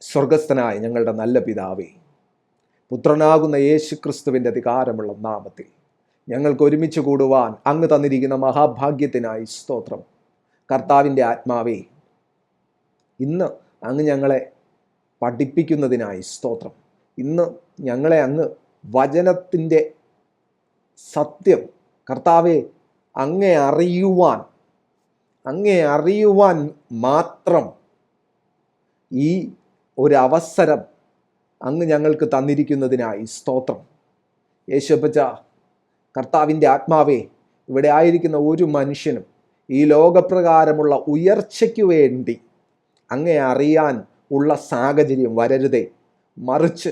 സ്വർഗസ്ഥനായ ഞങ്ങളുടെ നല്ല പിതാവേ, പുത്രനാകുന്ന യേശു ക്രിസ്തുവിൻ്റെ അധികാരമുള്ള നാമത്തിൽ ഞങ്ങൾക്ക് ഒരുമിച്ച് കൂടുവാൻ അങ്ങ് തന്നിരിക്കുന്ന മഹാഭാഗ്യത്തിനായി സ്തോത്രം. കർത്താവിൻ്റെ ആത്മാവേ, ഇന്ന് അങ്ങ് ഞങ്ങളെ പഠിപ്പിക്കുന്നതിനായി സ്തോത്രം. ഇന്ന് ഞങ്ങളെ അങ്ങ് വചനത്തിൻ്റെ സത്യം കർത്താവെ അങ്ങേ അറിയുവാൻ മാത്രം ഈ ഒരു അവസരം അങ്ങ് ഞങ്ങൾക്ക് തന്നിരിക്കുന്നതിനായി സ്തോത്രം. യേശുപ്പച്ച, കർത്താവിൻ്റെ ആത്മാവേ, ഇവിടെ ആയിരിക്കുന്ന ഒരു മനുഷ്യനും ഈ ലോകപ്രകാരമുള്ള ഉയർച്ചയ്ക്ക് വേണ്ടി അങ്ങേ അറിയാൻ ഉള്ള സാഹചര്യം വരരുതേ. മറിച്ച്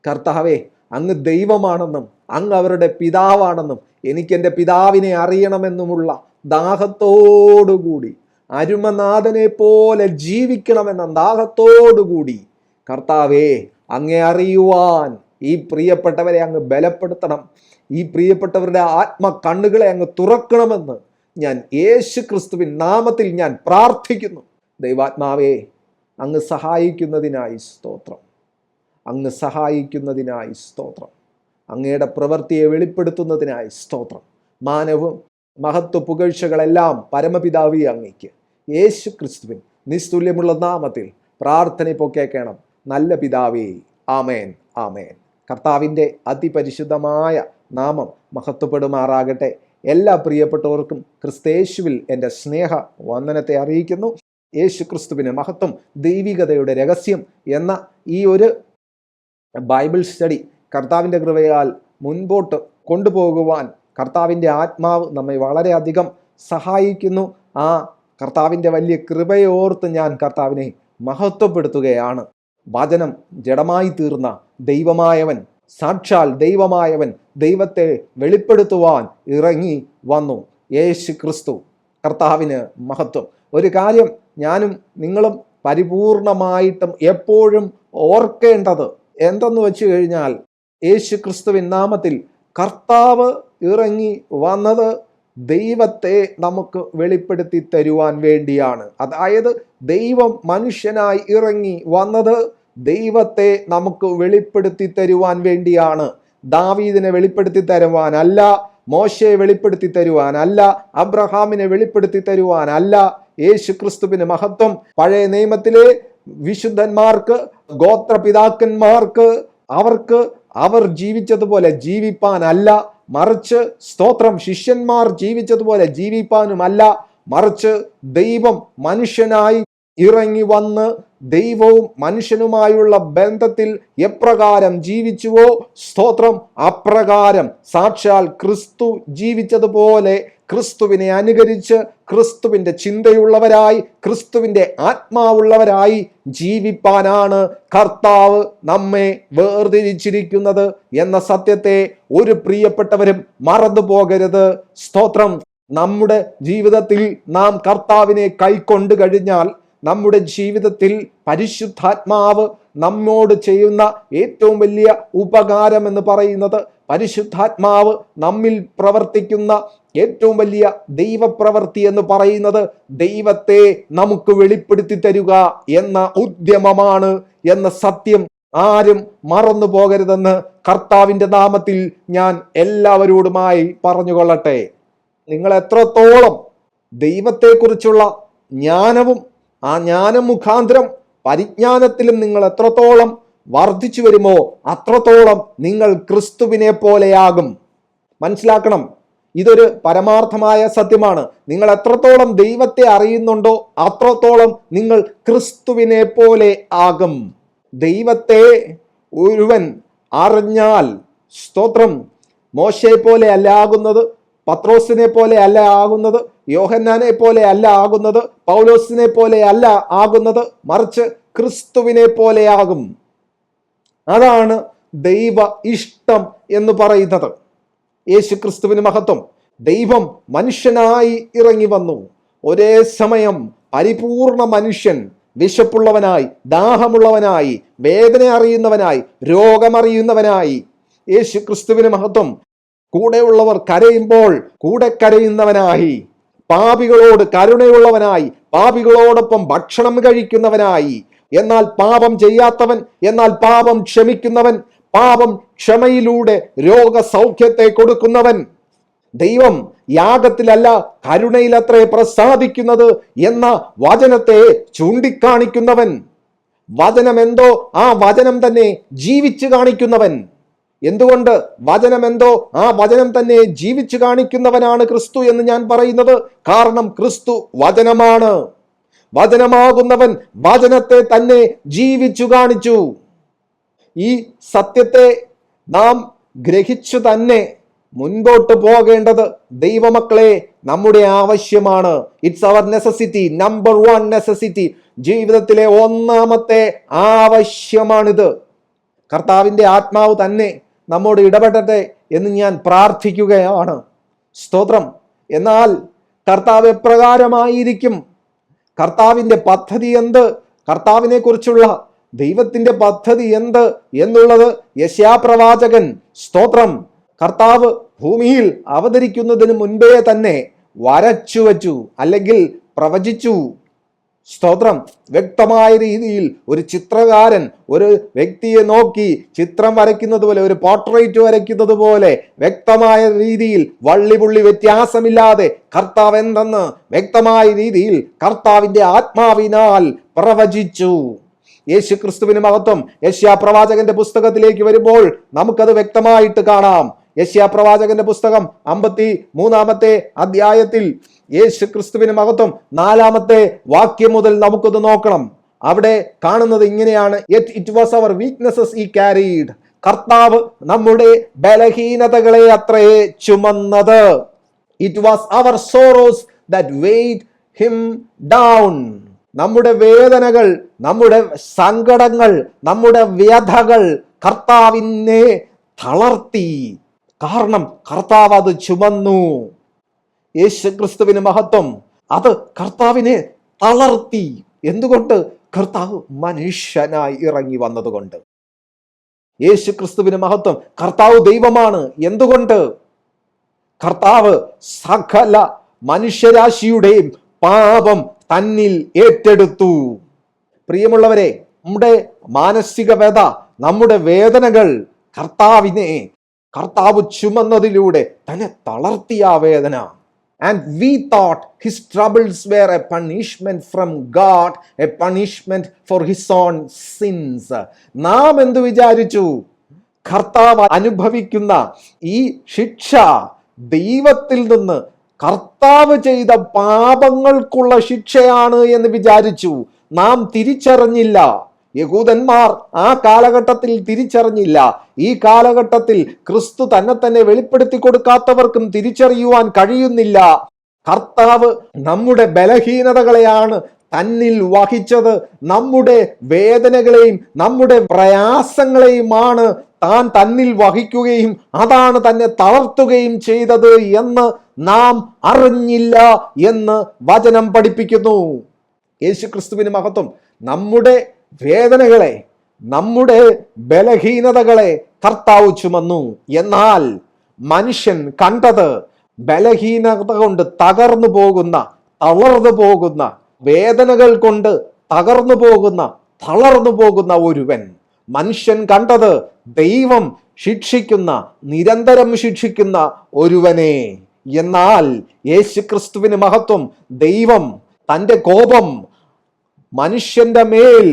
കർത്താവേ, അങ്ങ് ദൈവമാണെന്നും അങ്ങ് അവരുടെ പിതാവാണെന്നും എനിക്കെൻ്റെ പിതാവിനെ അറിയണമെന്നുമുള്ള ദാഹത്തോടുകൂടി, അരുമനാഥനെ പോലെ ജീവിക്കണമെന്ന ദാഹത്തോടുകൂടി കർത്താവേ അങ്ങേ അറിയുവാൻ ഈ പ്രിയപ്പെട്ടവരെ അങ്ങ് ബലപ്പെടുത്തണം. ഈ പ്രിയപ്പെട്ടവരുടെ ആത്മ കണ്ണുകളെ അങ്ങ് തുറക്കണമെന്ന് ഞാൻ യേശു ക്രിസ്തുവിൻ നാമത്തിൽ ഞാൻ പ്രാർത്ഥിക്കുന്നു. ദൈവാത്മാവേ, അങ്ങ് സഹായിക്കുന്നതിനായി സ്തോത്രം. അങ്ങ് സഹായിക്കുന്നതിനായി സ്തോത്രം. അങ്ങയുടെ പ്രവൃത്തിയെ വെളിപ്പെടുത്തുന്നതിനായി സ്തോത്രം. മാനവും മഹത്വ പുകഴ്ചകളെല്ലാം പരമപിതാവി അങ്ങയ്ക്ക് യേശു ക്രിസ്തുവിൻ നിസ്തുല്യമുള്ള നാമത്തിൽ പ്രാർത്ഥന ഇപ്പോൾ കേൾക്കണം. നല്ല പിതാവേ, ആമേൻ, ആമേൻ. കർത്താവിൻ്റെ അതിപരിശുദ്ധമായ നാമം മഹത്വപ്പെടുമാറാകട്ടെ. എല്ലാ പ്രിയപ്പെട്ടവർക്കും ക്രിസ്തയേശുവിൽ എൻ്റെ സ്നേഹ വന്ദനത്തെ അറിയിക്കുന്നു. യേശു ക്രിസ്തുവിന് മഹത്വം. ദൈവികതയുടെ രഹസ്യം എന്ന ഈ ഒരു ബൈബിൾ സ്റ്റഡി കർത്താവിൻ്റെ കൃപയാൽ മുൻപോട്ട് കൊണ്ടുപോകുവാൻ കർത്താവിൻ്റെ ആത്മാവ് നമ്മെ വളരെയധികം സഹായിക്കുന്നു. ആ കർത്താവിൻ്റെ വലിയ കൃപയോർത്ത് ഞാൻ കർത്താവിനെ മഹത്വപ്പെടുത്തുകയാണ്. വചനം ജഡമായി തീർന്ന ദൈവമായവൻ, സാക്ഷാൽ ദൈവമായവൻ ദൈവത്തെ വെളിപ്പെടുത്തുവാൻ ഇറങ്ങി വന്നു. യേശു ക്രിസ്തു. കർത്താവിന് മഹത്വം. ഒരു കാര്യം ഞാനും നിങ്ങളും പരിപൂർണമായിട്ടും എപ്പോഴും ഓർക്കേണ്ടത് എന്തെന്ന് വെച്ച് കഴിഞ്ഞാൽ, യേശു ക്രിസ്തുവിൻ നാമത്തിൽ കർത്താവ് ഇറങ്ങി വന്നത് ദൈവത്തെ നമുക്ക് വെളിപ്പെടുത്തി തരുവാൻ വേണ്ടിയാണ്. അതായത് ദൈവം മനുഷ്യനായി ഇറങ്ങി വന്നത് ദൈവത്തെ നമുക്ക് വെളിപ്പെടുത്തി തരുവാൻ വേണ്ടിയാണ്. ദാവീദിനെ വെളിപ്പെടുത്തി തരുവാനല്ല, മോശയെ വെളിപ്പെടുത്തി തരുവാനല്ല, അബ്രഹാമിനെ വെളിപ്പെടുത്തി തരുവാനല്ല. യേശു ക്രിസ്തുവിന് മഹത്വം. പഴയ നിയമത്തിലെ വിശുദ്ധന്മാർക്ക്, ഗോത്രപിതാക്കന്മാർക്ക്, അവർ ജീവിച്ചതുപോലെ ജീവിപ്പാനല്ല, മറിച്ച് സ്തോത്രം, ശിഷ്യന്മാർ ജീവിച്ചതുപോലെ ജീവിപ്പാനുമല്ല, മറിച്ച് ദൈവം മനുഷ്യനായി ഇറങ്ങി വന്ന് ദൈവവും മനുഷ്യനുമായുള്ള ബന്ധത്തിൽ എപ്രകാരം ജീവിച്ചുവോ സ്തോത്രം, അപ്രകാരം സാക്ഷാൽ ക്രിസ്തു ജീവിച്ചതുപോലെ ക്രിസ്തുവിനെ അനുകരിച്ച് ക്രിസ്തുവിൻ്റെ ചിന്തയുള്ളവരായി, ക്രിസ്തുവിൻ്റെ ആത്മാവുള്ളവരായി ജീവിപ്പാനാണ് കർത്താവ് നമ്മെ വേർതിരിച്ചിരിക്കുന്നത് എന്ന സത്യത്തെ ഒരു പ്രിയപ്പെട്ടവരും മറന്നു പോകരുത്. സ്തോത്രം. നമ്മുടെ ജീവിതത്തിൽ നാം കർത്താവിനെ കൈക്കൊണ്ട് കഴിഞ്ഞാൽ, നമ്മുടെ ജീവിതത്തിൽ പരിശുദ്ധാത്മാവ് നമ്മോട് ചെയ്യുന്ന ഏറ്റവും വലിയ ഉപകാരം എന്ന് പറയുന്നത്, പരിശുദ്ധാത്മാവ് നമ്മിൽ പ്രവർത്തിക്കുന്ന ഏറ്റവും വലിയ ദൈവപ്രവൃത്തി എന്ന് പറയുന്നത് ദൈവത്തെ നമുക്ക് വെളിപ്പെടുത്തി തരുക എന്ന ഉദ്യമമാണ് എന്ന സത്യം ആരും മറന്നു പോകരുതെന്ന് കർത്താവിൻ്റെ നാമത്തിൽ ഞാൻ എല്ലാവരോടുമായി പറഞ്ഞുകൊള്ളട്ടെ. നിങ്ങൾ എത്രത്തോളം ദൈവത്തെക്കുറിച്ചുള്ള ജ്ഞാനവും ആ ജ്ഞാനം മുഖാന്തരം പരിജ്ഞാനത്തിലും നിങ്ങൾ എത്രത്തോളം വർദ്ധിച്ചു വരുമോ അത്രത്തോളം നിങ്ങൾ ക്രിസ്തുവിനെ പോലെയാകും. മനസ്സിലാക്കണം, ഇതൊരു പരമാർത്ഥമായ സത്യമാണ്. നിങ്ങൾ എത്രത്തോളം ദൈവത്തെ അറിയുന്നുണ്ടോ അത്രത്തോളം നിങ്ങൾ ക്രിസ്തുവിനെ പോലെ ആകും. ദൈവത്തെ ഒരുവൻ അറിഞ്ഞാൽ, സ്തോത്രം, മോശയെ പോലെ അല്ല ആകുന്നത്, പത്രോസിനെ പോലെ അല്ല ആകുന്നത്, യോഹന്നാനെ പോലെ അല്ല ആകുന്നത്, പൗലോസിനെ പോലെ അല്ല ആകുന്നത്, മറിച്ച് ക്രിസ്തുവിനെ പോലെയാകും. അതാണ് ദൈവ ഇഷ്ടം എന്ന് പറയുന്നത്. യേശു ക്രിസ്തുവിന് മഹത്വം. ദൈവം മനുഷ്യനായി ഇറങ്ങി വന്നു. ഒരേ സമയം പരിപൂർണ മനുഷ്യൻ, വിശപ്പുള്ളവനായി, ദാഹമുള്ളവനായി, വേദന അറിയുന്നവനായി, രോഗമറിയുന്നവനായി. യേശു ക്രിസ്തുവിന് മഹത്വം. കൂടെയുള്ളവർ കരയുമ്പോൾ കൂടെ കരയുന്നവനായി, പാപികളോട് കരുണയുള്ളവനായി, പാപികളോടൊപ്പം ഭക്ഷണം കഴിക്കുന്നവനായി. എന്നാൽ പാപം ചെയ്യാത്തവൻ, എന്നാൽ പാപം ക്ഷമിക്കുന്നവൻ, പാപം ക്ഷമയിലൂടെ രോഗസൗഖ്യത്തെ കൊടുക്കുന്നവൻ. ദൈവം യാഗത്തിലല്ല കരുണയിലത്രേ പ്രസാദിക്കുന്നത് എന്ന വചനത്തെ ചൂണ്ടിക്കാണിക്കുന്നവൻ. വചനം എന്തോ ആ വചനം തന്നെ ജീവിച്ചു കാണിക്കുന്നവൻ. എന്തുകൊണ്ട് വചനം എന്തോ ആ വചനം തന്നെ ജീവിച്ചു കാണിക്കുന്നവനാണ് ക്രിസ്തു എന്ന് ഞാൻ പറയുന്നത്? കാരണം ക്രിസ്തു വചനമാണ്. വചനമാകുന്നവൻ വചനത്തെ തന്നെ ജീവിച്ചു കാണിച്ചു. ഈ സത്യത്തെ നാം ഗ്രഹിച്ചു തന്നെ മുൻപോട്ട് പോകേണ്ടത് ദൈവമക്കളെ നമ്മുടെ ആവശ്യമാണ്. It's our necessity, number 1 necessity. ജീവിതത്തിലെ ഒന്നാമത്തെ ആവശ്യമാണിത്. കർത്താവിൻ്റെ ആത്മാവ് തന്നെ നമ്മോട് ഇടപെടട്ടെ എന്ന് ഞാൻ പ്രാർത്ഥിക്കുകയാണ്. സ്തോത്രം. എന്നാൽ കർത്താവ് എപ്രകാരമായിരിക്കും? കർത്താവിൻ്റെ പദ്ധതി എന്ത്? കർത്താവിനെ കുറിച്ചുള്ള ദൈവത്തിന്റെ പദ്ധതി എന്ത് എന്നുള്ളത് യെശയ്യാപ്രവാചകൻ, സ്തോത്രം, കർത്താവ് ഭൂമിയിൽ അവതരിക്കുന്നതിന് മുൻപേ തന്നെ വരച്ചു വച്ചു, അല്ലെങ്കിൽ പ്രവചിച്ചു. സ്തോത്രം. വ്യക്തമായ രീതിയിൽ ഒരു ചിത്രകാരൻ ഒരു വ്യക്തിയെ നോക്കി ചിത്രം വരയ്ക്കുന്നത് പോലെ, ഒരു പോർട്രേറ്റ് വരയ്ക്കുന്നത് പോലെ വ്യക്തമായ രീതിയിൽ വള്ളിപുള്ളി വ്യത്യാസമില്ലാതെ കർത്താവ് എന്തെന്ന് വ്യക്തമായ രീതിയിൽ കർത്താവിന്റെ ആത്മാവിനാൽ പ്രവചിച്ചു. യേശു ക്രിസ്തുവിന് മഹത്വം. യെശയ്യാപ്രവാചകന്റെ പുസ്തകത്തിലേക്ക് വരുമ്പോൾ നമുക്കത് വ്യക്തമായിട്ട് കാണാം. യെശയ്യാപ്രവാചകന്റെ പുസ്തകം 53-ാമത്തെ അധ്യായത്തിൽ യേശു ക്രിസ്തുവിന് മഹത്വം 4-ാമത്തെ വാക്യം മുതൽ നമുക്കത് നോക്കണം. അവിടെ കാണുന്നത് ഇങ്ങനെയാണ്: It was our weaknesses he carried. കർത്താവ് നമ്മുടെ ബലഹീനതകളെ അത്രേ ചുമന്നത്. It was our sorrows that weighed him down. നമ്മുടെ വേദനകൾ, നമ്മുടെ സങ്കടങ്ങൾ, നമ്മുടെ വ്യഥകൾ കർത്താവിനെ തളർത്തി. കാരണം കർത്താവ് അത് ചുമന്നു. യേശു ക്രിസ്തുവിന് മഹത്വം. അത് കർത്താവിനെ തളർത്തി. എന്തുകൊണ്ട്? കർത്താവ് മനുഷ്യനായി ഇറങ്ങി വന്നതുകൊണ്ട്. യേശു ക്രിസ്തുവിന് മഹത്വം. കർത്താവ് ദൈവമാണ്. എന്തുകൊണ്ട്? കർത്താവ് സകല മനുഷ്യരാശിയുടെയും പാപം തന്നിൽ ഏറ്റെടുത്തു. പ്രിയമുള്ളവരെ, നമ്മുടെ മാനസിക വ്യത, നമ്മുടെ വേദനകൾ കർത്താവ് ചുമന്നതിലൂടെ തന്നെ തളർത്തിയ വേദന. And we thought his troubles were a punishment from God, a punishment for his own sins. നാം എന്ത് വിചാരിച്ചു? കർത്താവ് അനുഭവിക്കുന്ന ഈ ശിക്ഷ ദൈവത്തിൽ നിന്ന് കർത്താവ് ചെയ്ത പാപങ്ങൾക്കുള്ള ശിക്ഷയാണ് എന്ന് വിചാരിച്ചു. നാം തിരിച്ചറിഞ്ഞില്ല. യഹൂദന്മാർ ആ കാലഘട്ടത്തിൽ തിരിച്ചറിഞ്ഞില്ല. ഈ കാലഘട്ടത്തിൽ ക്രിസ്തു തന്നെ വെളിപ്പെടുത്തി കൊടുക്കാത്തവർക്കും തിരിച്ചറിയുവാൻ കഴിയുന്നില്ല. കർത്താവ് നമ്മുടെ ബലഹീനതകളെയാണ് തന്നിൽ വഹിച്ചത്. നമ്മുടെ വേദനകളെയും നമ്മുടെ പ്രയാസങ്ങളെയുമാണ് താൻ തന്നിൽ വഹിക്കുകയും അതാണ് തന്നെ തളർത്തുകയും ചെയ്തത് എന്ന് നാം അറിഞ്ഞില്ല എന്ന് വചനം പഠിപ്പിക്കുന്നു. യേശു ക്രിസ്തുവിന് മഹത്വം. നമ്മുടെ വേദനകളെ, നമ്മുടെ ബലഹീനതകളെ കർത്താവ് ചുമന്നു. എന്നാൽ മനുഷ്യൻ കണ്ടത് ബലഹീനത കൊണ്ട് തകർന്നു പോകുന്ന, തളർന്നു പോകുന്ന, വേദനകൾ കൊണ്ട് തകർന്നു പോകുന്ന, തളർന്നു പോകുന്ന ഒരുവൻ. മനുഷ്യൻ കണ്ടത് ദൈവം ശിക്ഷിക്കുന്ന, നിരന്തരം ശിക്ഷിക്കുന്ന ഒരുവനെ. എന്നാൽ യേശു ക്രിസ്തുവിന് മഹത്വം. ദൈവം തൻ്റെ കോപം മനുഷ്യന്റെ മേൽ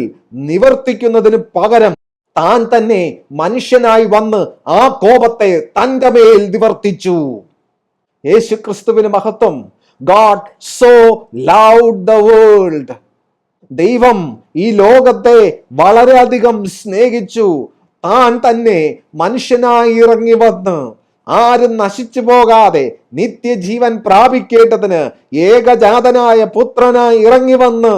നിവർത്തിക്കുന്നതിന് പകരം താൻ തന്നെ മനുഷ്യനായി വന്ന് ആ കോപത്തെ തൻ്റെ മേൽ നിവർത്തിച്ചു. യേശു ക്രിസ്തുവിന് മഹത്വം. God so loved the world. ദൈവം ഈ ലോകത്തെ വളരെയധികം സ്നേഹിച്ചു. താൻ തന്നെ മനുഷ്യനായി ഇറങ്ങി വന്ന് ആരും നശിച്ചു പോകാതെ നിത്യജീവൻ പ്രാപിക്കേണ്ടതിന് ഏകജാതനായ പുത്രനായി ഇറങ്ങി വന്ന്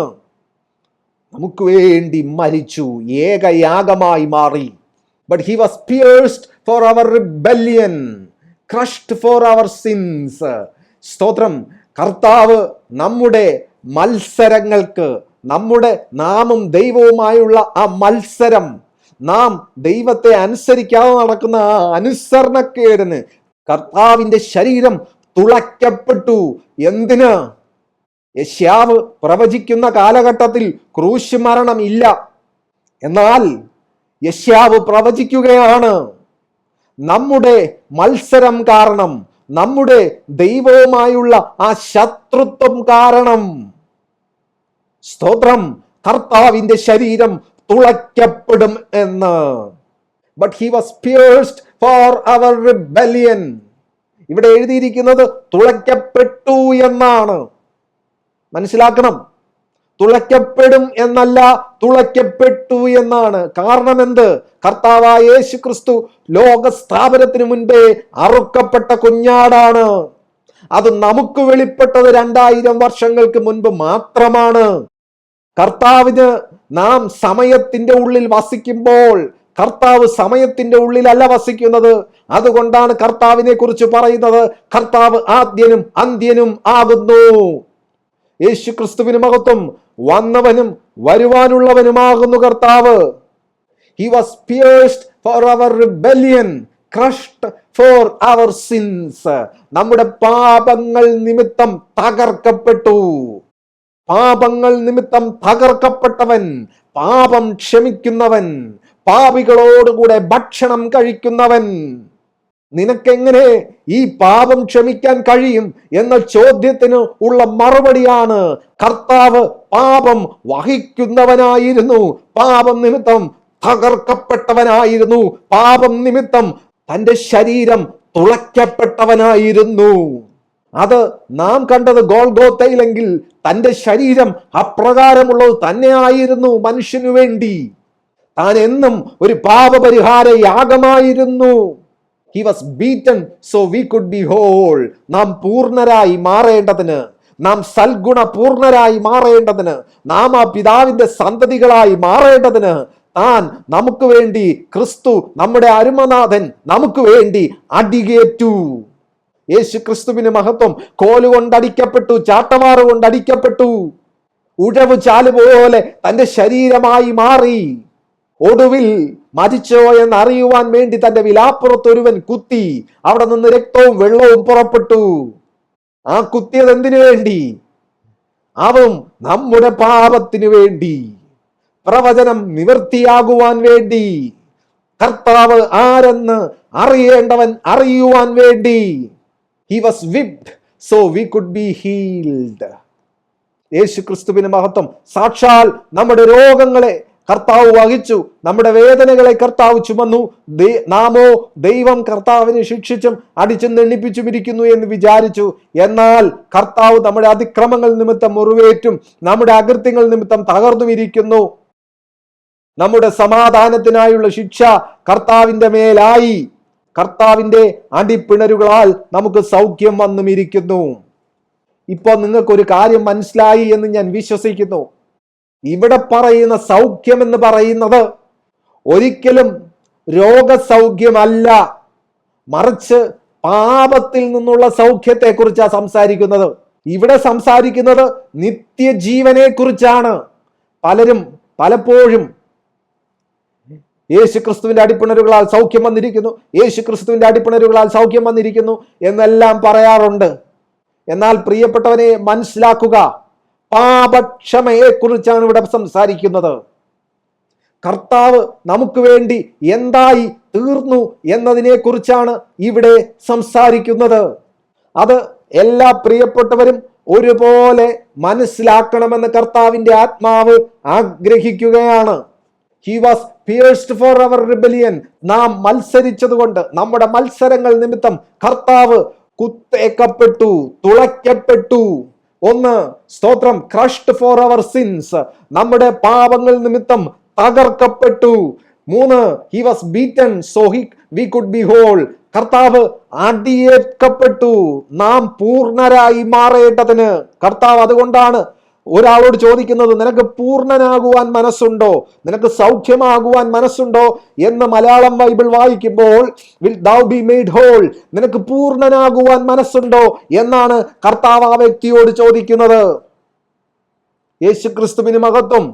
നമുക്ക് വേണ്ടി മരിച്ചു, ഏകയാഗമായി മാറി. But he was pierced for our rebellion, crushed for our sins. സ്തോത്രം. കർത്താവ് നമ്മുടെ മത്സരങ്ങൾക്ക്, നമ്മുടെ നാമും ദൈവവുമായുള്ള ആ മത്സരം, നാം ദൈവത്തെ അനുസരിക്കാതെ നടക്കുന്ന ആ അനുസരണക്കേടിന് കർത്താവിന്റെ ശരീരം തുളയ്ക്കപ്പെട്ടു. എന്തിന്? യെശയ്യാവ് പ്രവചിക്കുന്ന കാലഘട്ടത്തിൽ ക്രൂശ് മരണം ഇല്ല. എന്നാൽ യെശയ്യാവ് പ്രവചിക്കുകയാണ്, നമ്മുടെ മത്സരം കാരണം, നമ്മുടെ ദൈവവുമായുള്ള ആ ശത്രുത്വം കാരണം, സ്തോത്രം, കർത്താവിന്റെ ശരീരം തുളയ്ക്കപ്പെടും എന്ന്. But he was pierced for our rebellion. ഇവിടെ എഴുതിയിരിക്കുന്നത് തുളയ്ക്കപ്പെട്ടു എന്നാണ്. മനസ്സിലാക്കണം, തുളയ്ക്കപ്പെടും എന്നല്ല, തുളയ്ക്കപ്പെട്ടു എന്നാണ്. കാരണം എന്ത്? കർത്താവായ യേശു ക്രിസ്തു ലോക സ്ഥാപനത്തിന് മുൻപേ അറുക്കപ്പെട്ട കുഞ്ഞാടാണ്. അത് നമുക്ക് വെളിപ്പെട്ടത് 2000 വർഷങ്ങൾക്ക് മുൻപ് മാത്രമാണ്. കർത്താവിന് നാം സമയത്തിന്റെ ഉള്ളിൽ വസിക്കുമ്പോൾ, കർത്താവ് സമയത്തിന്റെ ഉള്ളിലല്ല വസിക്കുന്നത്. അതുകൊണ്ടാണ് കർത്താവിനെ കുറിച്ച് പറയുന്നത്, കർത്താവ് ആദ്യനും അന്ത്യനും ആകുന്നു. യേശു ക്രിസ്തുവിന് മഹത്വം. വന്നവനും വരുവാനുള്ളവനുമാകുന്നു കർത്താവ്. He was pierced for our rebellion, crushed for our sins. നമ്മുടെ പാപങ്ങൾ നിമിത്തം തകർക്കപ്പെട്ടു. പാപങ്ങൾ നിമിത്തം തകർക്കപ്പെട്ടവൻ, പാപം ക്ഷമിക്കുന്നവൻ, പാപികളോടുകൂടെ ഭക്ഷണം കഴിക്കുന്നവൻ. നിനക്കെങ്ങനെ ഈ പാപം ക്ഷമിക്കാൻ കഴിയും എന്ന ചോദ്യത്തിന് ഉള്ള മറുപടിയാണ്, കർത്താവ് പാപം വഹിക്കുന്നവനായിരുന്നു, പാപം നിമിത്തം തകർക്കപ്പെട്ടവനായിരുന്നു, പാപം നിമിത്തം തന്റെ ശരീരം തുളയ്ക്കപ്പെട്ടവനായിരുന്നു. അത് നാം കണ്ടത് ഗോൽഗോത്തയിലെങ്കിൽ തന്റെ ശരീരം അപ്രകാരമുള്ളത് തന്നെയായിരുന്നു. മനുഷ്യനു വേണ്ടി താൻ എന്നും ഒരു പാപപരിഹാര യാഗമായിരുന്നു. He was beaten so we could be whole. നാം പൂർണ്ണരായി മാറേണ്ടതിന്, നാം സൽഗുണ പൂർണ്ണരായി മാറേണ്ടതിന്, നാം ആ പിതാവിന്റെ സന്തതികളായി മാറേണ്ടതിന് താൻ നമുക്ക് വേണ്ടി, ക്രിസ്തു നമ്മുടെ അരുമനാഥൻ നമുക്ക് വേണ്ടി അടികേറ്റു. യേശു ക്രിസ്തുവിന് മഹത്വം. കോലുകൊണ്ടടിക്കപ്പെട്ടു, ചാട്ടവാറ് കൊണ്ടടിക്കപ്പെട്ടു, ഉഴവ് ചാലുപോലെ തന്റെ ശരീരമായി മാറി. ഒടുവിൽ മരിച്ചോ എന്നറിയുവാൻ വേണ്ടി തന്റെ വിലാപ്പുറത്തൊരുവൻ കുത്തി. അവിടെ നിന്ന് രക്തവും വെള്ളവും പുറപ്പെട്ടു. ആ കുത്തിയത് എന്തിനു വേണ്ടി? അവൻ നമ്മുടെ പാപത്തിനു വേണ്ടി, പ്രവചനം നിവൃത്തിയാകുവാൻ വേണ്ടി, കർത്താവ് ആരെന്ന് അറിയേണ്ടവൻ അറിയുവാൻ വേണ്ടി. He was whipped so we could be healed. യേശു ക്രിസ്തുവിന് മഹത്വം. സാക്ഷാൽ നമ്മുടെ രോഗങ്ങളെ കർത്താവ് വഹിച്ചു, നമ്മുടെ വേദനകളെ കർത്താവ് ചുമന്നു. നാമോ ദൈവം കർത്താവിനെ ശിക്ഷിച്ചും അടിച്ചും ദണ്ഡിപ്പിച്ചും ഇരിക്കുന്നു എന്ന് വിചാരിച്ചു. എന്നാൽ കർത്താവ് നമ്മുടെ അതിക്രമങ്ങൾ നിമിത്തം മുറിവേറ്റും നമ്മുടെ അകൃത്യങ്ങൾ നിമിത്തം തകർന്നും ഇരിക്കുന്നു. നമ്മുടെ സമാധാനത്തിനായുള്ള ശിക്ഷ കർത്താവിന്റെ മേലായി. കർത്താവിന്റെ അടിപ്പിണരുകളാൽ നമുക്ക് സൗഖ്യം വന്നും ഇരിക്കുന്നു. ഇപ്പൊ നിങ്ങൾക്കൊരു കാര്യം മനസ്സിലായി എന്ന് ഞാൻ വിശ്വസിക്കുന്നു. ഇവിടെ പറയുന്ന സൗഖ്യം എന്ന് പറയുന്നത് ഒരിക്കലും രോഗസൗഖ്യമല്ല, മറിച്ച് പാപത്തിൽ നിന്നുള്ള സൗഖ്യത്തെ കുറിച്ചാണ് സംസാരിക്കുന്നത്. ഇവിടെ സംസാരിക്കുന്നത് നിത്യജീവനെ കുറിച്ചാണ്. പലപ്പോഴും യേശു ക്രിസ്തുവിന്റെ അടിപ്പിണരുകളാൽ സൗഖ്യം വന്നിരിക്കുന്നു, യേശു ക്രിസ്തുവിന്റെ അടിപ്പിണരുകളാൽ സൗഖ്യം വന്നിരിക്കുന്നു എന്നെല്ലാം പറയാറുണ്ട്. എന്നാൽ പ്രിയപ്പെട്ടവനെ മനസ്സിലാക്കുക, പാപക്ഷമയെ കുറിച്ചാണ് ഇവിടെ സംസാരിക്കുന്നത്. കർത്താവ് നമുക്ക് വേണ്ടി എന്തായി തീർന്നു എന്നതിനെ കുറിച്ചാണ് ഇവിടെ സംസാരിക്കുന്നത്. അത് എല്ലാ പ്രിയപ്പെട്ടവരും ഒരുപോലെ മനസ്സിലാക്കണമെന്ന് കർത്താവിന്റെ ആത്മാവ് ആഗ്രഹിക്കുകയാണ്. He was pierced for our rebellion. നാം മത്സരിച്ചതുകൊണ്ട്, നമ്മുടെ മത്സരങ്ങൾ നിമിത്തം കർത്താവ് കുത്തേക്കപ്പെട്ടു, തുളയ്ക്കപ്പെട്ടു. ഒന്ന്, സ്തോത്രം, crushed for our sins, നമ്മുടെ പാപങ്ങൾ നിമിത്തം തകർക്കപ്പെട്ടു. 3, he was beaten so we could be whole. കർത്താവ് അടിയേൽക്കപ്പെട്ടു, നാം പൂർണ്ണരായി മാറേണ്ടതിന്. കർത്താവ് അതുകൊണ്ടാണ് ഒരാളോട് ചോദിക്കുന്നത്, നിനക്ക് പൂർണ്ണനാകുവാൻ മനസ്സുണ്ടോ, നിനക്ക് സൗഖ്യമാകുവാൻ മനസ്സുണ്ടോ എന്ന് മലയാളം ബൈബിൾ വായിക്കുമ്പോൾ will thou be made whole, നിനക്ക് പൂർണ്ണനാകുവാൻ മനസ്സുണ്ടോ എന്നാണ് കർത്താവ് ആ വ്യക്തിയോട് ചോദിക്കുന്നത്. യേശു ക്രിസ്തുവിന് മഹത്വം.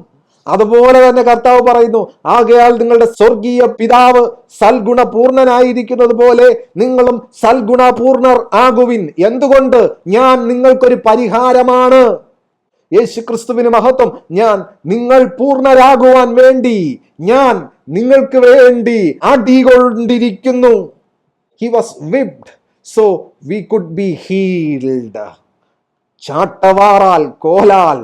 അതുപോലെ തന്നെ കർത്താവ് പറയുന്നു, ആകയാൽ നിങ്ങളുടെ സ്വർഗീയ പിതാവ് സൽഗുണ പൂർണ്ണനായിരിക്കുന്നത് പോലെ നിങ്ങളും സൽഗുണ പൂർണ്ണർ ആകുവിൻ. എന്തുകൊണ്ട്? ഞാൻ നിങ്ങൾക്കൊരു പരിഹാരമാണ്. യേശു ക്രിസ്തുവിന് മഹത്വം. ഞാൻ നിങ്ങൾ പൂർണ്ണരാകുവാൻ വേണ്ടി ഞാൻ നിങ്ങൾക്ക് വേണ്ടി അടികൊണ്ടിരിക്കുന്നു. He was whipped so we could be healed. ചാട്ടവാറാൽ, കോലാൽ,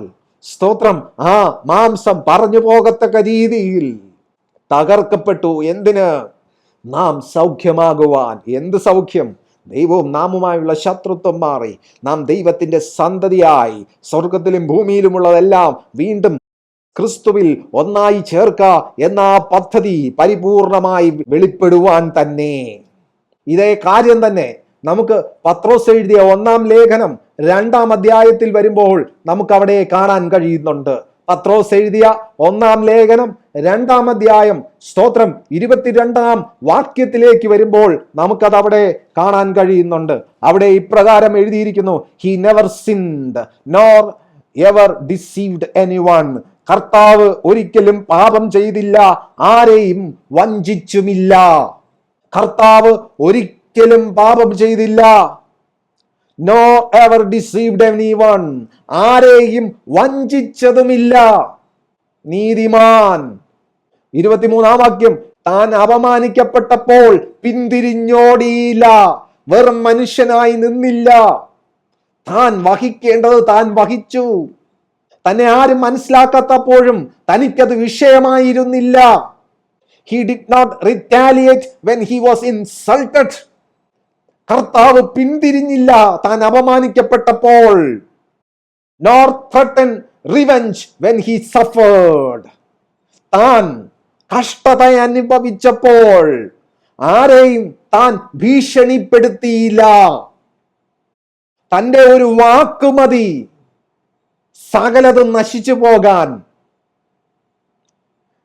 സ്തോത്രം, ആ മാംസം പറഞ്ഞു പോകത്തക്ക രീതിയിൽ തകർക്കപ്പെട്ടു. എന്തിന്? നാം സൗഖ്യമാകുവാൻ. എന്ത് സൗഖ്യം? ദൈവവും നാമുമായുള്ള ശത്രുത്വം മാറി നാം ദൈവത്തിന്റെ സന്തതിയായി സ്വർഗത്തിലും ഭൂമിയിലുമുള്ളതെല്ലാം വീണ്ടും ക്രിസ്തുവിൽ ഒന്നായി ചേർക്ക എന്ന പദ്ധതി പരിപൂർണമായി വെളിപ്പെടുവാൻ തന്നെ. ഇതേ കാര്യം തന്നെ നമുക്ക് പത്രോസ് എഴുതിയ 1-ാം ലേഖനം 2-ാം അധ്യായത്തിൽ വരുമ്പോൾ നമുക്ക് അവിടെ കാണാൻ കഴിയുന്നുണ്ട്. പത്രോസ് എഴുതിയ 1-ാം ലേഖനം 2-ാം അധ്യായം സ്തോത്രം 22-ാം വാക്യത്തിലേക്ക് വരുമ്പോൾ നമുക്കത് അവിടെ കാണാൻ കഴിയുന്നുണ്ട്. അവിടെ ഇപ്രകാരം എഴുതിയിരിക്കുന്നു, he never sinned nor ever deceived anyone. കർത്താവ് ഒരിക്കലും പാപം ചെയ്തില്ല, ആരെയും വഞ്ചിച്ചുമില്ല. കർത്താവ് ഒരിക്കലും പാപം ചെയ്തില്ല. നോ എവർ ഡിസീവ്ഡ് എനിവൺ, ആരെയും വഞ്ചിച്ചതുമില്ല. നീതിമാൻ. 23-ാം വാക്യം, താൻ അപമാനിക്കപ്പെട്ടപ്പോൾ പിന്തിരിഞ്ഞോടിയില്ല, വെറും മനുഷ്യനായി നിന്നില്ല. താൻ വഹിക്കേണ്ടത് താൻ വഹിച്ചു. തന്നെ ആരും മനസ്സിലാക്കാത്തപ്പോഴും തനിക്കത് വിഷയമായിരുന്നില്ല. He did not retaliate when he was insulted. കർത്താവ് പിന്തിരിഞ്ഞില്ല താൻ അപമാനിക്കപ്പെട്ടപ്പോൾ. Nor threaten revenge when he suffered. താൻ കഷ്ടത അനുഭവിച്ചപ്പോൾ ആരെയും താൻ ഭീഷണിപ്പെടുത്തിയില്ല. തന്റെ ഒരു വാക്കുമതി സകലതും നശിച്ചു പോകാൻ.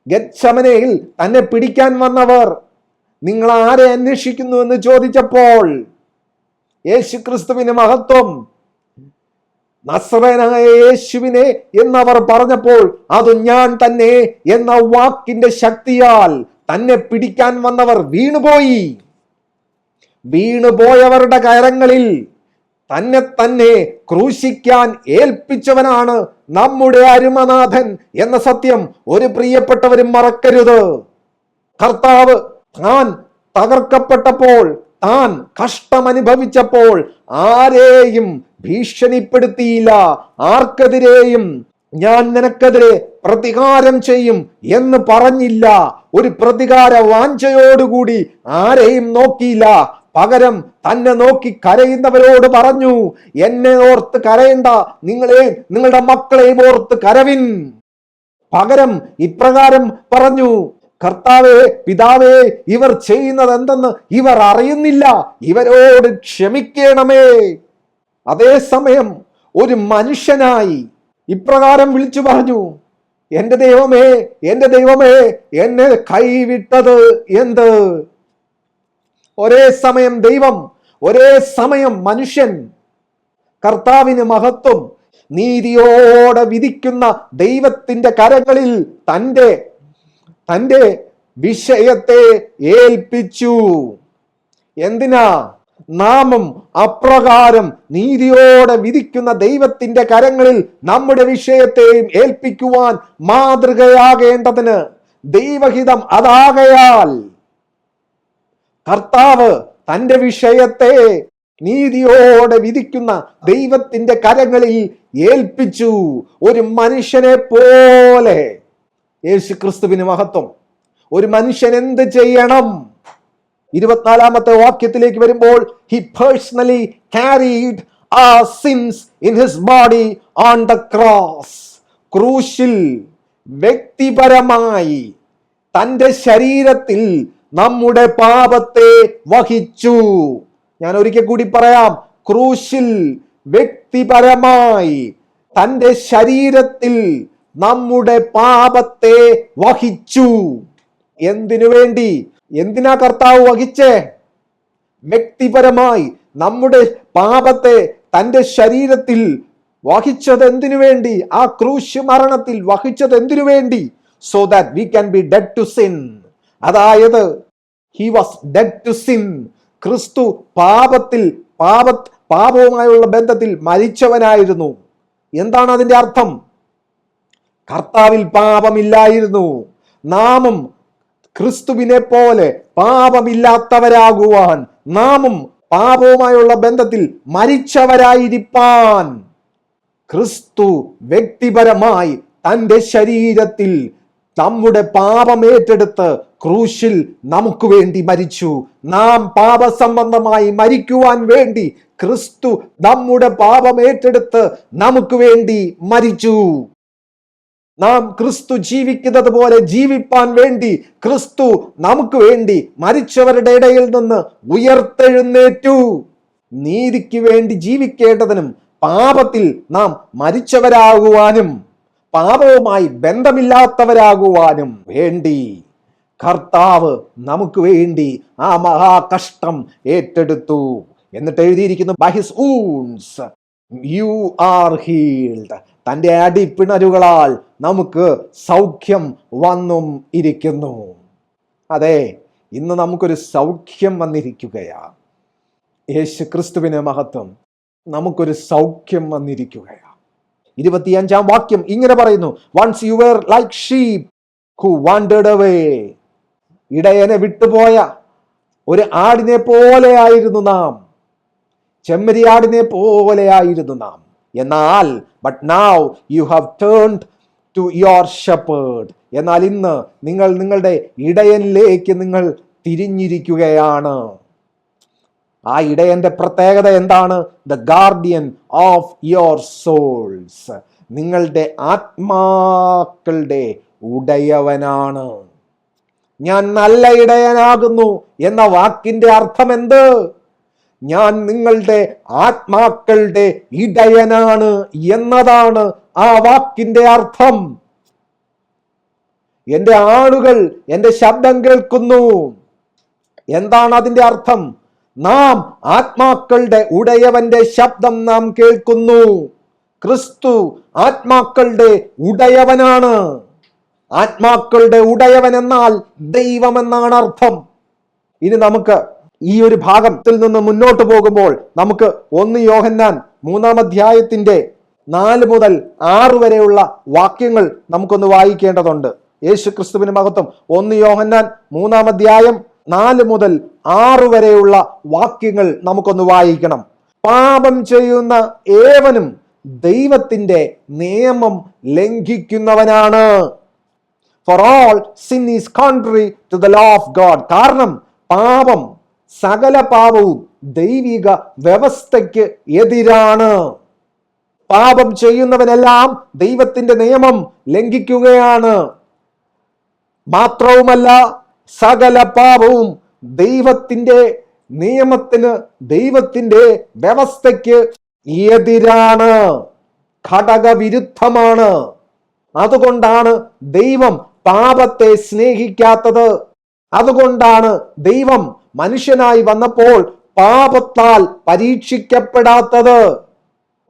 ഗെത്സമനയിൽ തന്നെ പിടിക്കാൻ വന്നവർ നിങ്ങൾ ആരെ അന്വേഷിക്കുന്നു എന്ന് ചോദിച്ചപ്പോൾ യേശു ക്രിസ്തുവിന് മഹത്വം, നസ്രയനായ യേശുവിനെ എന്നവർ പറഞ്ഞപ്പോൾ അത് ഞാൻ തന്നെ എന്ന വാക്കിന്റെ ശക്തിയാൽ തന്നെ പിടിക്കാൻ വന്നവർ വീണുപോയി. വീണുപോയവരുടെ കരങ്ങളിൽ തന്നെ ക്രൂശിക്കാൻ ഏൽപ്പിച്ചവനാണ് നമ്മുടെ അരുമനാഥൻ എന്ന സത്യം ഒരു പ്രിയപ്പെട്ടവരും മറക്കരുത്. കർത്താവ് താൻ തകർക്കപ്പെട്ടപ്പോൾ, താൻ കഷ്ടമനുഭവിച്ചപ്പോൾ ആരെയും ഭീഷണിപ്പെടുത്തിയില്ല. ആർക്കെതിരെയും ഞാൻ നിനക്കെതിരെ പ്രതികാരം ചെയ്യും എന്ന് പറഞ്ഞില്ല. ഒരു പ്രതികാര വാഞ്ചയോടുകൂടി ആരെയും നോക്കിയില്ല. പകരം തന്നെ നോക്കി കരയുന്നവരോട് പറഞ്ഞു, എന്നെ ഓർത്ത് കരയണ്ട, നിങ്ങളുടെ മക്കളെയും ഓർത്ത് കരവിൻ. പകരം ഇപ്രകാരം പറഞ്ഞു, കർത്താവേ, പിതാവേ, ഇവർ ചെയ്യുന്നത് എന്തെന്ന് ഇവർ അറിയുന്നില്ല, ഇവരോട് ക്ഷമിക്കണമേ. അതേസമയം ഒരു മനുഷ്യനായി ഇപ്രകാരം വിളിച്ചു പറഞ്ഞു, എന്റെ ദൈവമേ, എന്റെ ദൈവമേ, എന്നെ കൈവിട്ടത് എന്ത്? ഒരേ സമയം ദൈവം, ഒരേ സമയം മനുഷ്യൻ. കർത്താവിന് മഹത്വം. നീതിയോടെ വിധിക്കുന്ന ദൈവത്തിന്റെ കരങ്ങളിൽ തന്റെ വിഷയത്തെ ഏൽപ്പിച്ചു. എന്തിനാ? നാമും അപ്രകാരം നീതിയോടെ വിധിക്കുന്ന ദൈവത്തിന്റെ കരങ്ങളിൽ നമ്മുടെ വിഷയത്തെയും ഏൽപ്പിക്കുവാൻ മാതൃകയാകേണ്ടതിന്. ദൈവഹിതം അതാകയാൽ കർത്താവ് തന്റെ വിഷയത്തെ നീതിയോടെ വിധിക്കുന്ന ദൈവത്തിന്റെ കരങ്ങളിൽ ഏൽപ്പിച്ചു. ഒരു മനുഷ്യനെ പോലെ. യേശു ക്രിസ്തുവിന് മഹത്വം. ഒരു മനുഷ്യൻ എന്ത് ചെയ്യണം? 24-ാമത്തെ വാക്യത്തിലേക്ക് വരുമ്പോൾ, he personally carried our sins in his body on the cross. ക്രൂശിൽ വ്യക്തിപരമായി തന്റെ ശരീരത്തിൽ നമ്മുടെ പാപത്തെ വഹിച്ചു. ഞാൻ ഒരിക്കൽ കൂടി പറയാം, ക്രൂശിൽ വ്യക്തിപരമായി തന്റെ ശരീരത്തിൽ നമ്മുടെ പാപത്തെ വഹിച്ചു. എന്തിനു വേണ്ടി? എന്തിനാ കർത്താവ് വഹിച്ചേ? വ്യക്തിപരമായി നമ്മുടെ പാപത്തെ തന്റെ ശരീരത്തിൽ വഹിച്ചത് എന്തിനു വേണ്ടി? ആ ക്രൂശ് മരണത്തിൽ വഹിച്ചത് എന്തിനു വേണ്ടി? So that we can be dead to sin. അതായത് he was dead to sin. ക്രിസ്തു പാപവുമായുള്ള ബന്ധത്തിൽ മരിച്ചവനായിരുന്നു. എന്താണ് അതിന്റെ അർത്ഥം? കർത്താവിൽ പാപമില്ലായിരുന്നു. നാമും ക്രിസ്തുവിനെ പോലെ പാപമില്ലാത്തവരാകുവാൻ, നാമും പാപവുമായുള്ള ബന്ധത്തിൽ മരിച്ചവരായിരിക്കാൻ ക്രിസ്തു വ്യക്തിപരമായി തൻ്റെ ശരീരത്തിൽ നമ്മുടെ പാപം ഏറ്റെടുത്ത് ക്രൂശിൽ നമുക്ക് വേണ്ടി മരിച്ചു. നാം പാപസംബന്ധമായി മരിക്കുവാൻ വേണ്ടി ക്രിസ്തു നമ്മുടെ പാപം ഏറ്റെടുത്ത് നമുക്ക് വേണ്ടി മരിച്ചു. നാം ക്രിസ്തു ജീവിക്കുന്നത് പോലെ ജീവിപ്പാൻ വേണ്ടി ക്രിസ്തു നമുക്ക് വേണ്ടി മരിച്ചവരുടെ ഇടയിൽ നിന്ന് ഉയർത്തെഴുന്നേറ്റു. നീതിക്ക് വേണ്ടി ജീവിക്കേണ്ടതിനും പാപത്തിൽ നാം മരിച്ചവരാകുവാനും പാപവുമായി ബന്ധമില്ലാത്തവരാകുവാനും വേണ്ടി കർത്താവ് നമുക്ക് വേണ്ടി ആ മഹാകഷ്ടം ഏറ്റെടുത്തു. എന്നിട്ട് എഴുതിയിരിക്കുന്നു, by his wounds you are healed. തൻ്റെ അടിപ്പിണരുകളാൽ നമുക്ക് സൗഖ്യം വന്നും ഇരിക്കുന്നു. അതെ, ഇന്ന് നമുക്കൊരു സൗഖ്യം വന്നിരിക്കുകയാ. യേശു ക്രിസ്തുവിന് മഹത്വം. നമുക്കൊരു സൗഖ്യം വന്നിരിക്കുകയാ. 25-ാം വാക്യം ഇങ്ങനെ പറയുന്നു, once you were like sheep who wandered away. ഇടയനെ വിട്ടുപോയ ഒരു ആടിനെ പോലെയായിരുന്നു നാം, ചെമ്മരിയാടിനെ പോലെയായിരുന്നു നാം. എന്നാൽ but now you have turned to your shepherd. എന്നാൽ ഇന്ന് നിങ്ങൾ നിങ്ങളുടെ ഇടയനിലേക്ക് നിങ്ങൾ തിരിഞ്ഞിരിക്കുകയാണ്. ആ ഇടയന്റെ പ്രത്യേകത എന്താണ്? The guardian of your souls. നിങ്ങളുടെ ആത്മാക്കളുടെ ഉടയവനാണ്. ഞാൻ നല്ല ഇടയനാകുന്നു എന്ന വാക്കിന്റെ അർത്ഥം എന്ത്? ഞാൻ നിങ്ങളുടെ ആത്മാക്കളുടെ ഇടയനാണ് എന്നതാണ് ആ വാക്കിന്റെ അർത്ഥം. എൻ്റെ ആളുകൾ എൻ്റെ ശബ്ദം കേൾക്കുന്നു. എന്താണ് അതിന്റെ അർത്ഥം? നാം ആത്മാക്കളുടെ ഉടയവന്റെ ശബ്ദം നാം കേൾക്കുന്നു. ക്രിസ്തു ആത്മാക്കളുടെ ഉടയവനാണ്. ആത്മാക്കളുടെ ഉടയവൻ എന്നാൽ ദൈവം എന്നാണ് അർത്ഥം. ഇനി നമുക്ക് ഈ ഒരു ഭാഗത്തിൽ നിന്ന് മുന്നോട്ട് പോകുമ്പോൾ നമുക്ക് 1 യോഹന്നാൻ 3-ാം അധ്യായത്തിന്റെ 4 മുതൽ 6 വരെയുള്ള വാക്യങ്ങൾ നമുക്കൊന്ന് വായിക്കേണ്ടതുണ്ട്. യേശു ക്രിസ്തുവിന് മഹത്വം. 1 യോഹന്നാൻ 3-ാം അധ്യായം 4 മുതൽ 6 വരെയുള്ള വാക്യങ്ങൾ നമുക്കൊന്ന് വായിക്കണം. പാപം ചെയ്യുന്ന ഏവനും ദൈവത്തിന്റെ നിയമം ലംഘിക്കുന്നവനാണ്. For all sin is contrary to the law of God. കാരണം പാപം, സകല പാപവും ദൈവിക വ്യവസ്ഥയ്ക്ക് എതിരാണ്. പാപം ചെയ്യുന്നവനെല്ലാം ദൈവത്തിന്റെ നിയമം ലംഘിക്കുകയാണ്. മാത്രവുമല്ല, സകല പാപവും ദൈവത്തിന്റെ നിയമത്തിന്, ദൈവത്തിന്റെ വ്യവസ്ഥയ്ക്ക് എതിരാണ്, ഘടകവിരുദ്ധമാണ്. അതുകൊണ്ടാണ് ദൈവം പാപത്തെ സ്നേഹിക്കാത്തത്. അതുകൊണ്ടാണ് ദൈവം മനുഷ്യനായി വന്നപ്പോൾ പാപത്താൽ പരീക്ഷിക്കപ്പെടാത്തത്.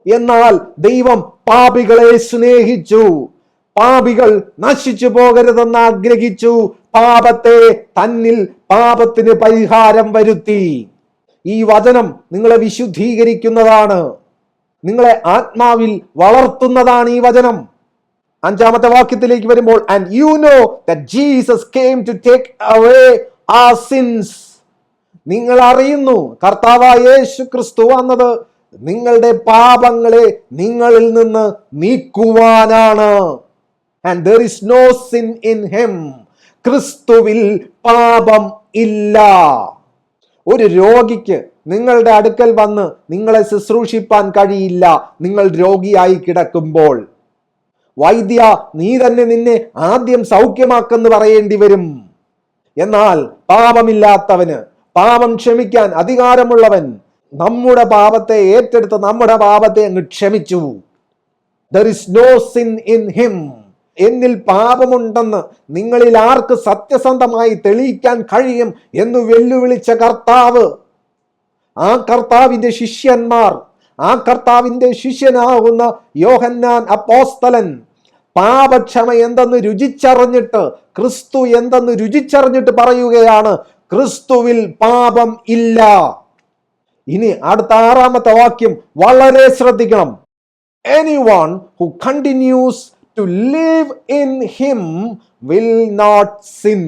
എന്നാൽ ദൈവം പാപികളെ സ്നേഹിച്ചു. പാപികൾ നശിച്ചു പോകരുതെന്ന് ആഗ്രഹിച്ചു. പാപത്തെ തന്നിൽ, പാപത്തിന് പരിഹാരം വരുത്തി. ഈ വചനം നിങ്ങളെ വിശുദ്ധീകരിക്കുന്നതാണ്, നിങ്ങളെ ആത്മാവിൽ വളർത്തുന്നതാണ് ഈ വചനം. 5-ാമത്തെ വാക്യത്തിലേക്ക് വരുമ്പോൾ, and you know that Jesus came to take away our sins. നിങ്ങൾ അറിയുന്നു കർത്താവായ യേശു ക്രിസ്തു വന്നത് നിങ്ങളുടെ പാപങ്ങളെ നിങ്ങളിൽ നിന്ന് നീക്കുവാനാണ്. and there is no sin in him. ക്രിസ്തുവിൽ പാപം ഇല്ല. ഒരു രോഗിക്ക് നിങ്ങളുടെ അടുക്കൽ വന്ന് നിങ്ങളെ ശുശ്രൂഷിപ്പാൻ കഴിയില്ല. നിങ്ങൾ രോഗിയായി കിടക്കുമ്പോൾ വൈദ്യ, നീ തന്നെ നിന്നെ ആദ്യം സൗഖ്യമാക്കെന്ന് പറയേണ്ടി വരും. എന്നാൽ പാപമില്ലാത്തവന്, പാപം ക്ഷമിക്കാൻ അധികാരമുള്ളവൻ നമ്മുടെ പാപത്തെ ഏറ്റെടുത്ത് നമ്മുടെ പാപത്തെ അങ്ങ് ക്ഷമിച്ചു. There is no sin in him. എന്നിൽ പാപമുണ്ടെന്ന് നിങ്ങളിൽ ആർക്ക് സത്യസന്ധമായി തെളിയിക്കാൻ കഴിയും എന്ന് വെല്ലുവിളിച്ച കർത്താവ്, ആ കർത്താവിന്റെ ശിഷ്യന്മാർ, ആ കർത്താവിന്റെ ശിഷ്യനാകുന്ന യോഹന്നാൻ അപ്പോസ്തലൻ പാപക്ഷമ എന്തെന്ന് രുചിച്ചറിഞ്ഞിട്ട്, ക്രിസ്തു എന്തെന്ന് രുചിച്ചറിഞ്ഞിട്ട് പറയുകയാണ്, ക്രിസ്തുവിൽ പാപം ഇല്ല. ഇനി അടുത്ത 6-ാമത്തെ വാക്യം വളരെ ശ്രദ്ധിക്കണം. Anyone who continues to live in him will not sin.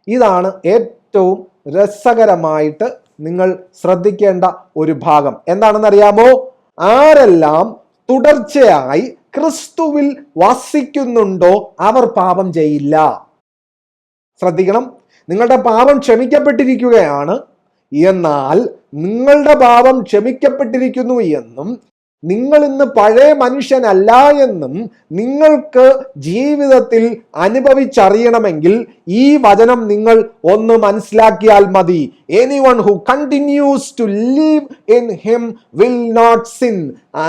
ഇതാണ് ഏറ്റവും രസകരമായിട്ട് നിങ്ങൾ ശ്രദ്ധിക്കേണ്ട ഒരു ഭാഗം. എന്താണെന്ന് അറിയാമോ? ആരെല്ലാം തുടർച്ചയായി ക്രിസ്തുവിൽ വസിക്കുന്നുണ്ടോ അവർ പാപം ചെയ്യില്ല. ശ്രദ്ധിക്കണം, നിങ്ങളുടെ പാപം ക്ഷമിക്കപ്പെട്ടിരിക്കുകയാണ്. എന്നാൽ നിങ്ങളുടെ പാപം ക്ഷമിക്കപ്പെട്ടിരിക്കുന്നു എന്നും നിങ്ങൾ ഇന്ന് പഴയ മനുഷ്യനല്ല എന്നും നിങ്ങൾക്ക് ജീവിതത്തിൽ അനുഭവിച്ചറിയണമെങ്കിൽ ഈ വചനം നിങ്ങൾ ഒന്ന് മനസ്സിലാക്കിയാൽ മതി. Anyone who continues to live in him will not sin.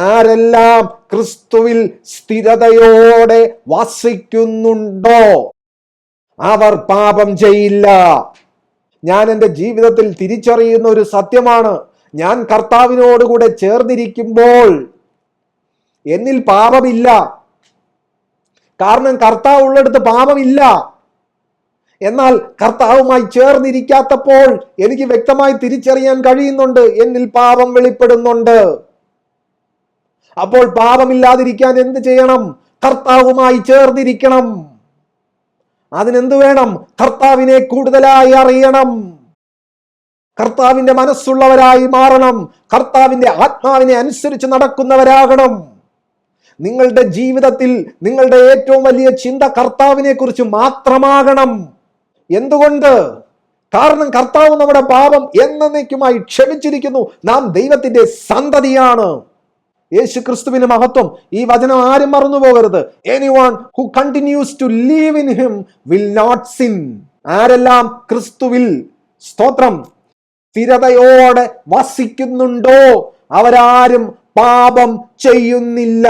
ആരെല്ലാം ക്രിസ്തുവിൽ സ്ഥിരതയോടെ വസിക്കുന്നുണ്ടോ അവർ പാപം ചെയ്യില്ല. ഞാൻ എൻ്റെ ജീവിതത്തിൽ തിരിച്ചറിയുന്ന ഒരു സത്യമാണ്, ഞാൻ കർത്താവിനോടുകൂടെ ചേർന്നിരിക്കുമ്പോൾ എന്നിൽ പാപമില്ല. കാരണം കർത്താവ് ഉള്ളിടത്ത് പാപമില്ല. എന്നാൽ കർത്താവുമായി ചേർന്നിരിക്കാത്തപ്പോൾ എനിക്ക് വ്യക്തമായി തിരിച്ചറിയാൻ കഴിയുന്നുണ്ട്, എന്നിൽ പാപം വെളിപ്പെടുന്നുണ്ട്. അപ്പോൾ പാപമില്ലാതിരിക്കാൻ എന്ത് ചെയ്യണം? കർത്താവുമായി ചേർന്നിരിക്കണം. അതിനെന്ത് വേണം? കർത്താവിനെ കൂടുതലായി അറിയണം, കർത്താവിന്റെ മനസ്സുള്ളവരായി മാറണം, കർത്താവിന്റെ ആത്മാവിനെ അനുസരിച്ച് നടക്കുന്നവരാകണം. നിങ്ങളുടെ ജീവിതത്തിൽ നിങ്ങളുടെ ഏറ്റവും വലിയ ചിന്ത കർത്താവിനെ കുറിച്ച് മാത്രമാകണം. എന്തുകൊണ്ട്? കാരണം കർത്താവ് നമ്മുടെ പാപം എന്നേക്കുമായി ക്ഷമിച്ചിരിക്കുന്നു. നാം ദൈവത്തിന്റെ സന്തതിയാണ്. യേശു ക്രിസ്തുവിന് മഹത്വം. ഈ വചനം ആരും മറന്നു പോകരുത്. Anyone who continues to live in him will not sin. ആരെല്ലാം ക്രിസ്തുവിൽ, സ്തോത്രം, സ്ഥിരതയോടെ വസിക്കുന്നുണ്ടോ അവരാരും പാപം ചെയ്യുന്നില്ല.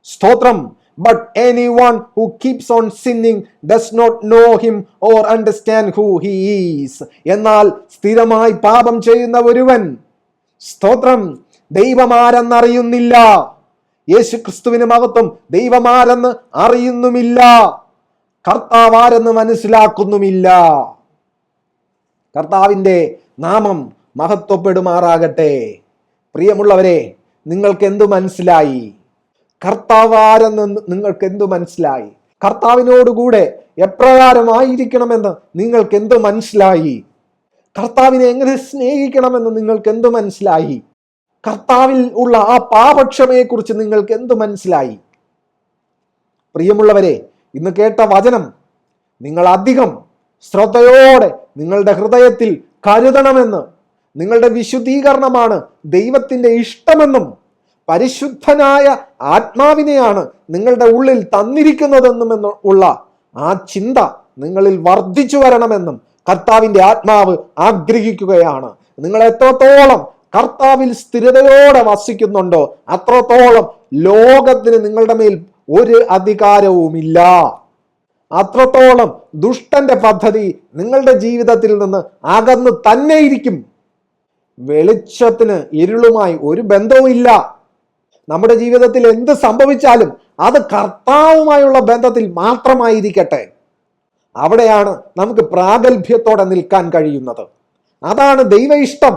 സ്തോത്രം. But anyone who keeps on sinning does not know him or understand who he is. എന്നാൽ സ്ഥിരമായി പാപം ചെയ്യുന്ന ഒരുവൻ, സ്തോത്രം, ദൈവമാരെന്നറിയുന്നില്ല. യേശു ക്രിസ്തുവിന് മഹത്വം. ദൈവമാരെന്ന് അറിയുന്നുമില്ല, കർത്താവാരെന്ന് മനസ്സിലാക്കുന്നുമില്ല. കർത്താവിൻ്റെ നാമം മഹത്വപ്പെടുമാറാകട്ടെ. പ്രിയമുള്ളവരെ, നിങ്ങൾക്ക് എന്തു മനസ്സിലായി? കർത്താവാരെന്ന് നിങ്ങൾക്ക് എന്തു മനസ്സിലായി? കർത്താവിനോടുകൂടെ എപ്രകാരമായിരിക്കണമെന്ന് നിങ്ങൾക്ക് എന്ത് മനസ്സിലായി? കർത്താവിനെ എങ്ങനെ സ്നേഹിക്കണമെന്ന് നിങ്ങൾക്ക് എന്ത് മനസ്സിലായി? കർത്താവിൽ ഉള്ള ആ പാപക്ഷമയെ കുറിച്ച് നിങ്ങൾക്ക് എന്ത് മനസ്സിലായി? പ്രിയമുള്ളവരെ, ഇന്ന് കേട്ട വചനം നിങ്ങൾ അധികം ശ്രദ്ധയോടെ നിങ്ങളുടെ ഹൃദയത്തിൽ കരുതണമെന്ന്, നിങ്ങളുടെ വിശുദ്ധീകരണമാണ് ദൈവത്തിന്റെ ഇഷ്ടമെന്നും പരിശുദ്ധനായ ആത്മാവിനെയാണ് നിങ്ങളുടെ ഉള്ളിൽ തന്നിരിക്കുന്നതെന്നും ഉള്ള ആ ചിന്ത നിങ്ങളിൽ വർദ്ധിച്ചു വരണമെന്നും കർത്താവിന്റെ ആത്മാവ് ആഗ്രഹിക്കുകയാണ്. നിങ്ങൾ എത്രത്തോളം കർത്താവിൽ സ്ഥിരതയോടെ വസിക്കുന്നുണ്ടോ അത്രത്തോളം ലോകത്തിന് നിങ്ങളുടെ മേൽ ഒരു അധികാരവുമില്ല. അത്രത്തോളം ദുഷ്ടന്റെ പദ്ധതി നിങ്ങളുടെ ജീവിതത്തിൽ നിന്ന് അകന്ന് തന്നെ ഇരിക്കും. വെളിച്ചത്തിന് ഇരുളുമായി ഒരു ബന്ധവുമില്ല. നമ്മുടെ ജീവിതത്തിൽ എന്ത് സംഭവിച്ചാലും അത് കർത്താവുമായുള്ള ബന്ധത്തിൽ മാത്രമായിരിക്കട്ടെ. അവിടെയാണ് നമുക്ക് പ്രാഗൽഭ്യത്തോടെ നിൽക്കാൻ കഴിയുന്നത്. അതാണ് ദൈവ ഇഷ്ടം.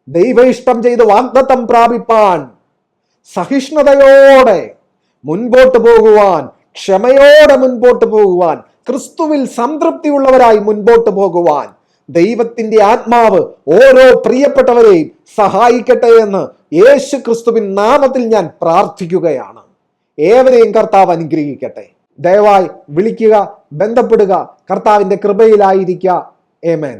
ദൈവ ഇഷ്ടം ചെയ്ത് വാഗ്ദത്തം പ്രാപിപ്പാൻ സഹിഷ്ണുതയോടെ മുൻപോട്ട് പോകുവാൻ, ക്ഷമയോടെ മുൻപോട്ട് പോകുവാൻ, ക്രിസ്തുവിൽ സംതൃപ്തിയുള്ളവരായി മുൻപോട്ട് പോകുവാൻ ദൈവത്തിന്റെ ആത്മാവ് ഓരോ പ്രിയപ്പെട്ടവരെയും സഹായിക്കട്ടെ എന്ന് യേശു ക്രിസ്തുവിൻ നാമത്തിൽ ഞാൻ പ്രാർത്ഥിക്കുകയാണ്. ഏവരെയും കർത്താവ് അനുഗ്രഹിക്കട്ടെ. ദയവായി വിളിക്കുക, ബന്ധപ്പെടുക. കർത്താവിന്റെ കൃപയിലായിരിക്കുക. ആമേൻ.